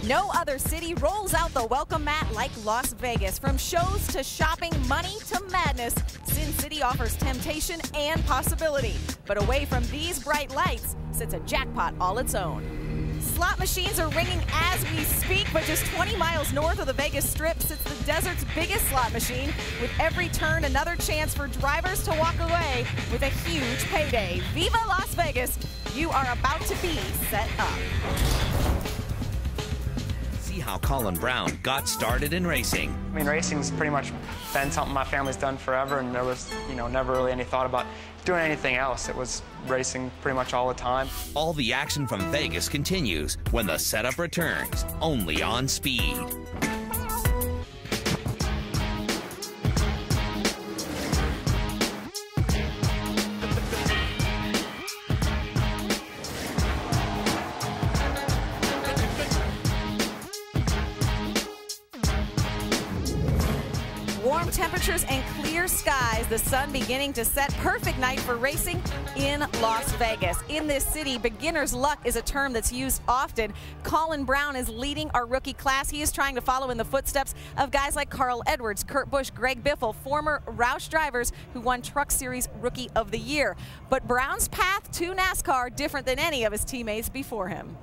No other city rolls out the welcome mat like Las Vegas. From shows to shopping, money to madness, Sin City offers temptation and possibility. But away from these bright lights sits a jackpot all its own. Slot machines are ringing as we speak, but just 20 miles north of the Vegas Strip sits the desert's biggest slot machine. With every turn, another chance for drivers to walk away with a huge payday. Viva Las Vegas! You are about to be set up. See how Colin Braun got started in racing. I mean, racing's pretty much been something my family's done forever, and there was, never really any thought about doing anything else. It was racing pretty much all the time. All the action from Vegas continues when the setup returns, only on Speed. Warm temperatures and clear skies, the sun beginning to set. Perfect night for racing in Las Vegas. In this city, beginner's luck is a term that's used often. Colin Braun is leading our rookie class. He is trying to follow in the footsteps of guys like Carl Edwards, Kurt Busch, Greg Biffle, former Roush drivers who won Truck Series Rookie of the Year. But Braun's path to NASCAR different than any of his teammates before him.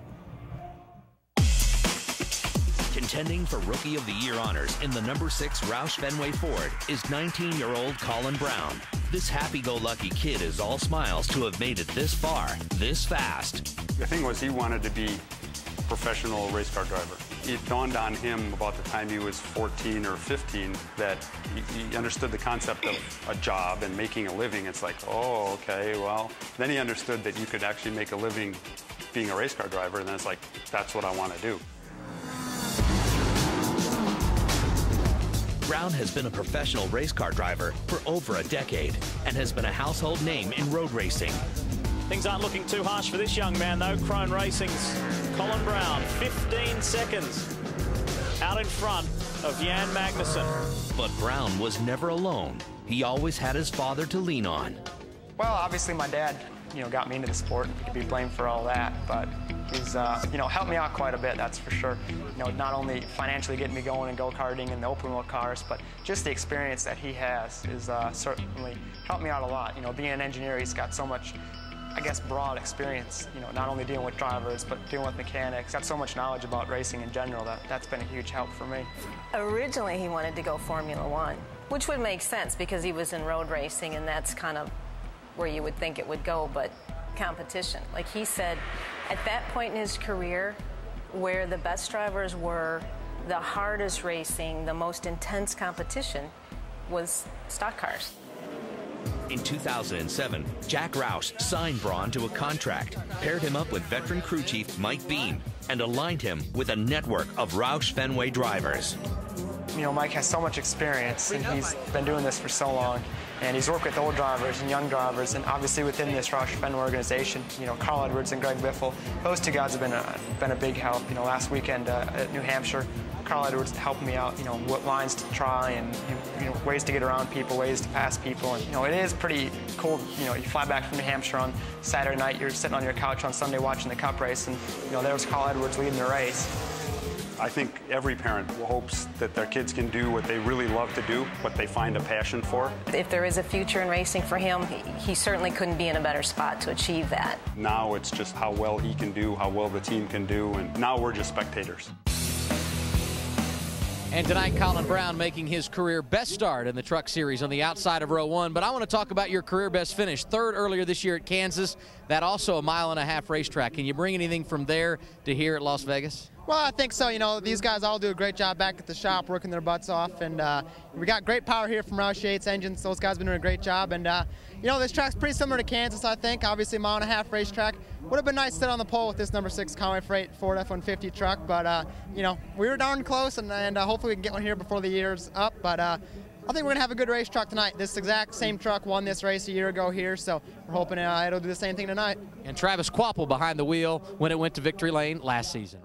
Contending for Rookie of the Year honors in the #6 Roush Fenway Ford is 19-year-old Colin Braun. This happy-go-lucky kid is all smiles to have made it this far, this fast. The thing was, he wanted to be a professional race car driver. It dawned on him about the time he was 14 or 15 that he understood the concept of a job and making a living. It's like, oh, okay, well. Then he understood that you could actually make a living being a race car driver, and then it's like, that's what I want to do. Braun has been a professional race car driver for over a decade and has been a household name in road racing. Things aren't looking too harsh for this young man, though. Crone Racing's Colin Braun, 15 seconds out in front of Jan Magnussen. But Braun was never alone. He always had his father to lean on. Well, obviously my dad, got me into the sport. He could be blamed for all that, but he's, helped me out quite a bit, that's for sure. Not only financially getting me going in go-karting and the open wheel cars, but just the experience that he has is certainly helped me out a lot. Being an engineer, he's got so much, I guess, broad experience, not only dealing with drivers, but dealing with mechanics. Got so much knowledge about racing in general that's been a huge help for me. Originally, he wanted to go Formula One, which would make sense because he was in road racing, and that's kind of where you would think it would go, but competition. Like he said, at that point in his career, where the best drivers were, the hardest racing, the most intense competition was stock cars. In 2007, Jack Roush signed Braun to a contract, paired him up with veteran crew chief Mike Beam, and aligned him with a network of Roush Fenway drivers. Mike has so much experience, and he's been doing this for so long. And he's worked with old drivers and young drivers, and obviously within this Roush Fenway organization, Carl Edwards and Greg Biffle, those two guys have been a big help. Last weekend at New Hampshire, Carl Edwards helped me out, what lines to try and ways to get around people, ways to pass people, and it is pretty cool. You fly back from New Hampshire on Saturday night, you're sitting on your couch on Sunday watching the Cup race, and there was Carl Edwards leading the race. I think every parent hopes that their kids can do what they really love to do, what they find a passion for. If there is a future in racing for him, he certainly couldn't be in a better spot to achieve that. Now it's just how well he can do, how well the team can do, and now we're just spectators. And tonight, Colin Braun making his career best start in the Truck Series on the outside of row one. But I want to talk about your career best finish, third earlier this year at Kansas. That also a mile-and-a-half racetrack. Can you bring anything from there to here at Las Vegas? Well, I think so. These guys all do a great job back at the shop working their butts off, and we got great power here from Roush Yates Engines. Those guys have been doing a great job, and this track's pretty similar to Kansas, I think. Obviously, mile-and-a-half racetrack. Would have been nice to sit on the pole with this #6 Conway Freight Ford F-150 truck, but we were darn close, and hopefully we can get one here before the year's up. But I think we're gonna have a good race truck tonight. This exact same truck won this race a year ago here, so we're hoping it'll do the same thing tonight. And Travis Quapple behind the wheel when it went to victory lane last season.